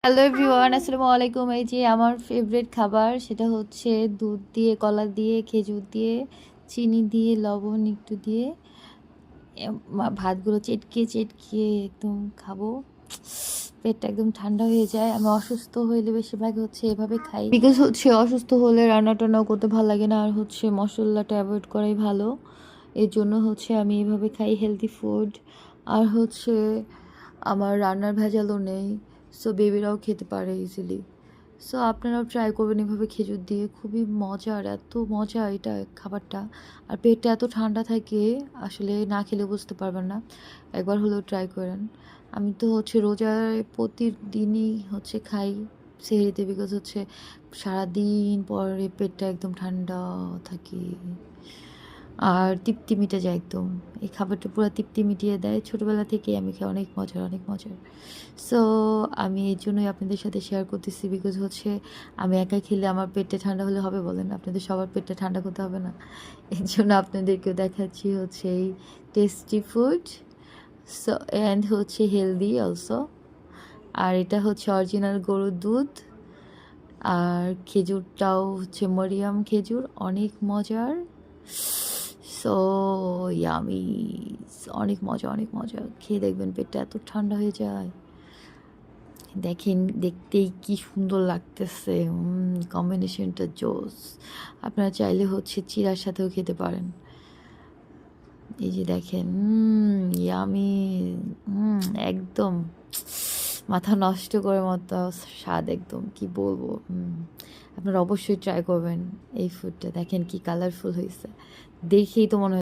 Hello everyone, আসসালামু আলাইকুম। এই যে আমার ফেভারিট খাবার, সেটা হচ্ছে দুধ দিয়ে, কলা দিয়ে, খেজুর দিয়ে, চিনি দিয়ে, লবণ একটু দিয়ে ভাতগুলো চেটকে চেটকে একদম খাবো। পেটটা একদম ঠান্ডা হয়ে যায়। আমি অসুস্থ হইলে বেশিরভাগ হচ্ছে এভাবে খাই, বিকজ হচ্ছে অসুস্থ হলে রান্না টান্নাও করতে ভালো লাগে না, আর হচ্ছে মশলাটা অ্যাভয়েড করাই ভালো। এর জন্য হচ্ছে আমি এভাবে খাই হেলদি ফুড। আর হচ্ছে আমার রান্নার ভেজালও নেই, সো বেবিরাও খেতে পারে ইজিলি। সো আপনারাও ট্রাই করবেন এভাবে খেজুর দিয়ে, খুবই মজার, এত মজা এটা খাবারটা। আর পেটটা এত ঠান্ডা থাকে, আসলে না খেলে বুঝতে পারবেন না, একবার হলেও ট্রাই করেন। আমি তো হচ্ছে রোজার প্রতিদিনই হচ্ছে খাই সেহরিতে, বিকজ হচ্ছে সারাদিন পরে পেটটা একদম ঠান্ডা থাকে আর তৃপ্তি মিটে যায় একদম। এই খাবারটা পুরো তৃপ্তি মিটিয়ে দেয়। ছোটোবেলা থেকেই আমি খাই, অনেক মজার, অনেক মজার। সো আমি এই জন্যই আপনাদের সাথে শেয়ার করতেছি, বিকজ হচ্ছে আমি একা খেলে আমার পেটটা ঠান্ডা হলে হবে বলেন? আপনাদের সবার পেটটা ঠান্ডা করতে হবে না? এর জন্য আপনাদেরকেও দেখাচ্ছি হচ্ছে এই টেস্টি ফুড। সো অ্যান্ড হচ্ছে হেলদি অলসো। আর এটা হচ্ছে অরিজিনাল গরুর দুধ। আর খেজুরটাও হচ্ছে মরিয়াম খেজুর, অনেক মজার। সো ইয়ামি, অনেক মজা, অনেক মজা। খেয়ে দেখবেন, পেটটা এত ঠান্ডা হয়ে যায়। দেখেন, দেখতেই কি সুন্দর লাগতেছে, কম্বিনেশনটা জোস। আপনারা চাইলে হচ্ছে চিড়ার সাথেও খেতে পারেন। এই যে দেখেন, ইয়ামি, একদম মাথা নষ্ট করার মতো স্বাদ, একদম কি বলবো। আপনারা অবশ্যই ট্রাই করবেন এই ফুডটা। দেখেন কি কালারফুল হয়েছে, দেখেই তো মনে হয়